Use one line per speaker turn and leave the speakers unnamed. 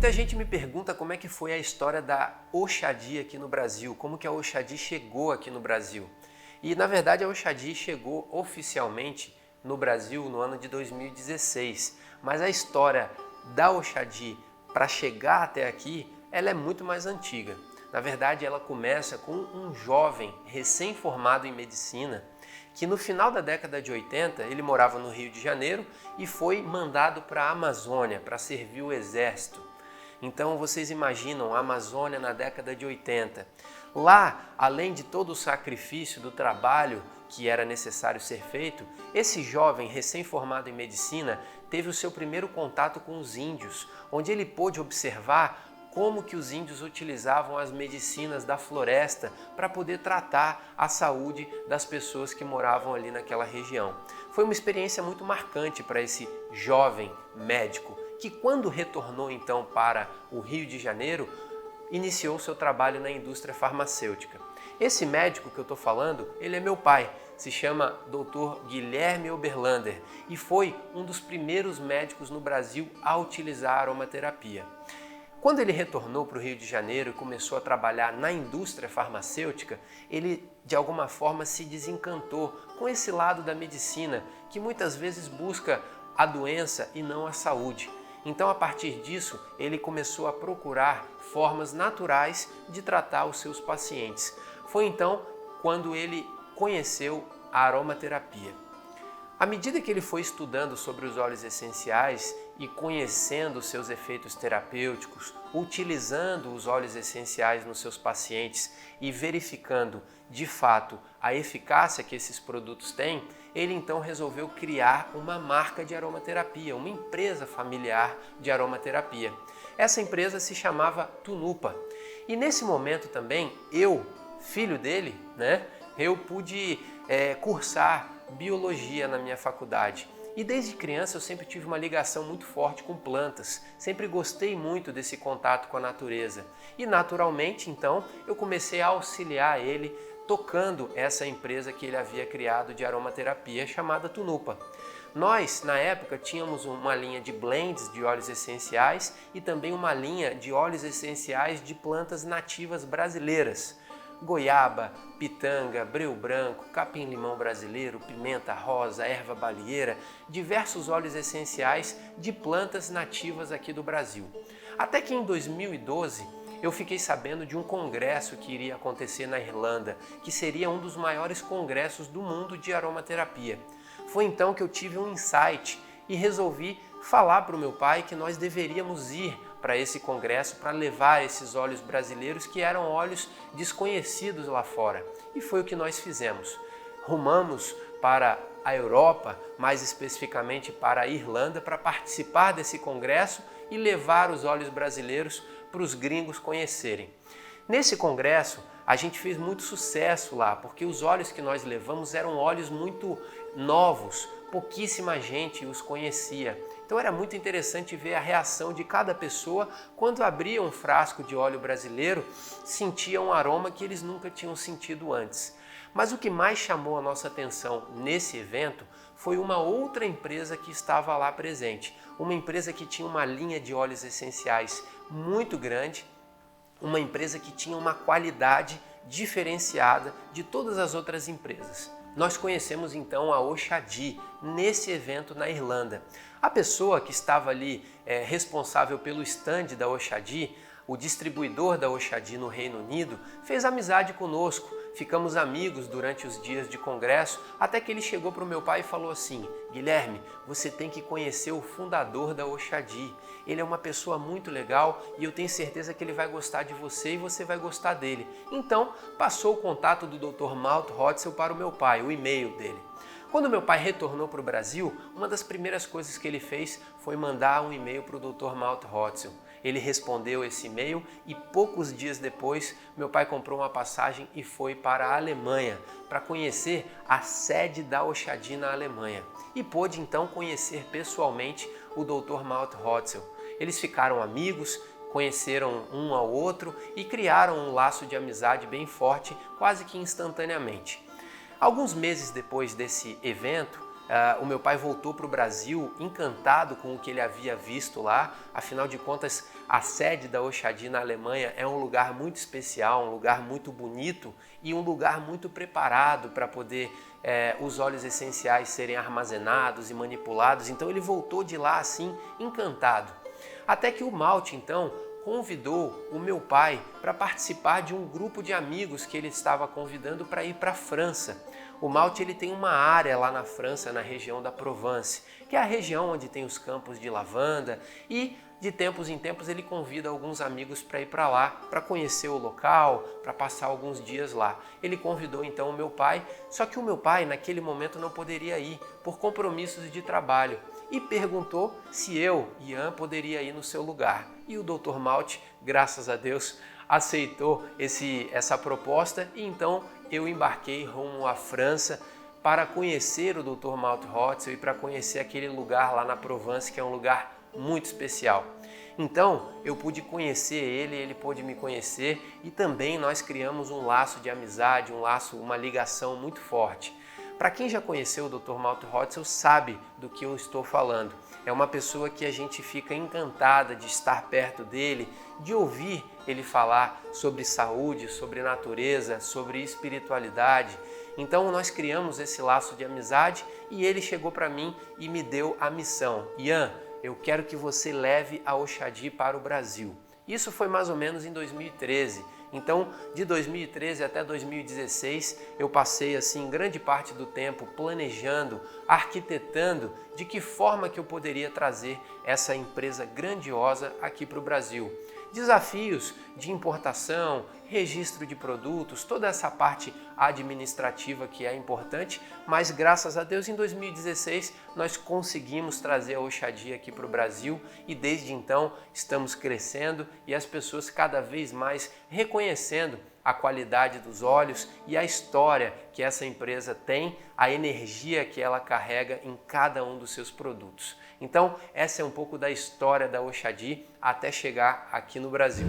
Muita gente me pergunta como é que foi a história da Oxady aqui no Brasil, como que a Oxady chegou aqui no Brasil. E na verdade a Oxady chegou oficialmente no Brasil no ano de 2016, mas a história da Oxady para chegar até aqui, ela é muito mais antiga. Na verdade ela começa com um jovem recém-formado em medicina que no final da década de 80 ele morava no Rio de Janeiro e foi mandado para a Amazônia para servir o exército. Então vocês imaginam a Amazônia na década de 80. Lá, além de todo o sacrifício do trabalho que era necessário ser feito, esse jovem recém-formado em medicina teve o seu primeiro contato com os índios, onde ele pôde observar como que os índios utilizavam as medicinas da floresta para poder tratar a saúde das pessoas que moravam ali naquela região. Foi uma experiência muito marcante para esse jovem médico, que quando retornou então para o Rio de Janeiro, iniciou seu trabalho na indústria farmacêutica. Esse médico que eu estou falando, ele é meu pai, se chama Dr. Guilherme Oberlander e foi um dos primeiros médicos no Brasil a utilizar a aromaterapia. Quando ele retornou para o Rio de Janeiro e começou a trabalhar na indústria farmacêutica, ele de alguma forma se desencantou com esse lado da medicina que muitas vezes busca a doença e não a saúde. Então, a partir disso, ele começou a procurar formas naturais de tratar os seus pacientes. Foi então quando ele conheceu a aromaterapia. À medida que ele foi estudando sobre os óleos essenciais e conhecendo os seus efeitos terapêuticos, utilizando os óleos essenciais nos seus pacientes e verificando de fato a eficácia que esses produtos têm, ele então resolveu criar uma marca de aromaterapia, uma empresa familiar de aromaterapia. Essa empresa se chamava Tunupa. E nesse momento também, eu, filho dele, eu pude cursar biologia na minha faculdade. E desde criança eu sempre tive uma ligação muito forte com plantas, sempre gostei muito desse contato com a natureza. E naturalmente, então, eu comecei a auxiliar ele tocando essa empresa que ele havia criado de aromaterapia chamada Tunupa. Nós, na época, tínhamos uma linha de blends de óleos essenciais e também uma linha de óleos essenciais de plantas nativas brasileiras. Goiaba, pitanga, breu branco, capim-limão brasileiro, pimenta rosa, erva balieira, diversos óleos essenciais de plantas nativas aqui do Brasil. Até que em 2012 eu fiquei sabendo de um congresso que iria acontecer na Irlanda, que seria um dos maiores congressos do mundo de aromaterapia. Foi então que eu tive um insight e resolvi falar para o meu pai que nós deveríamos ir para esse congresso para levar esses óleos brasileiros que eram óleos desconhecidos lá fora. E foi o que nós fizemos. Rumamos para a Europa, mais especificamente para a Irlanda, para participar desse congresso e levar os óleos brasileiros para os gringos conhecerem. Nesse congresso, a gente fez muito sucesso lá, porque os óleos que nós levamos eram óleos muito novos, pouquíssima gente os conhecia. Então era muito interessante ver a reação de cada pessoa quando abria um frasco de óleo brasileiro, sentia um aroma que eles nunca tinham sentido antes. Mas o que mais chamou a nossa atenção nesse evento foi uma outra empresa que estava lá presente. Uma empresa que tinha uma linha de óleos essenciais muito grande, uma empresa que tinha uma qualidade diferenciada de todas as outras empresas. Nós conhecemos então a Oxady nesse evento na Irlanda. A pessoa que estava ali responsável pelo stand da Oxady, o distribuidor da Oxady no Reino Unido, fez amizade conosco. Ficamos amigos durante os dias de congresso, até que ele chegou para o meu pai e falou assim: Guilherme, você tem que conhecer o fundador da Oxady. Ele é uma pessoa muito legal e eu tenho certeza que ele vai gostar de você e você vai gostar dele. Então, passou o contato do Dr. Malte Hotzel para o meu pai, o e-mail dele. Quando meu pai retornou para o Brasil, uma das primeiras coisas que ele fez foi mandar um e-mail para o Dr. Malte Hotzel. Ele respondeu esse e-mail e poucos dias depois meu pai comprou uma passagem e foi para a Alemanha para conhecer a sede da Oxady na Alemanha e pôde então conhecer pessoalmente o Dr. Malte Hotzel. Eles ficaram amigos, conheceram um ao outro e criaram um laço de amizade bem forte, quase que instantaneamente. Alguns meses depois desse evento, O meu pai voltou para o Brasil encantado com o que ele havia visto lá. Afinal de contas, a sede da Oxadi na Alemanha é um lugar muito especial, um lugar muito bonito e um lugar muito preparado para poder os óleos essenciais serem armazenados e manipulados. Então ele voltou de lá assim encantado. Até que o Malte, então, convidou o meu pai para participar de um grupo de amigos que ele estava convidando para ir para a França. O Malte ele tem uma área lá na França, na região da Provence, que é a região onde tem os campos de lavanda, e de tempos em tempos ele convida alguns amigos para ir para lá, para conhecer o local, para passar alguns dias lá. Ele convidou então o meu pai, só que o meu pai naquele momento não poderia ir por compromissos de trabalho e perguntou se eu, Ian, poderia ir no seu lugar. E o Dr. Malte, graças a Deus, aceitou essa proposta e então eu embarquei rumo à França para conhecer o Dr. Malte Hotzel e para conhecer aquele lugar lá na Provence, que é um lugar muito especial. Então eu pude conhecer ele, ele pôde me conhecer e também nós criamos um laço de amizade, uma ligação muito forte. Para quem já conheceu o Dr. Malte Hotzel sabe do que eu estou falando. É uma pessoa que a gente fica encantada de estar perto dele, de ouvir ele falar sobre saúde, sobre natureza, sobre espiritualidade. Então nós criamos esse laço de amizade e ele chegou para mim e me deu a missão. Ian, eu quero que você leve a Oxadi para o Brasil. Isso foi mais ou menos em 2013. Então, de 2013 até 2016, eu passei assim grande parte do tempo planejando, arquitetando de que forma que eu poderia trazer essa empresa grandiosa aqui para o Brasil. Desafios de importação, registro de produtos, toda essa parte administrativa que é importante, mas graças a Deus em 2016 nós conseguimos trazer a Oxadi aqui para o Brasil e desde então estamos crescendo e as pessoas cada vez mais reconhecendo a qualidade dos óleos e a história que essa empresa tem, a energia que ela carrega em cada um dos seus produtos. Então, essa é um pouco da história da Oxadi até chegar aqui no Brasil.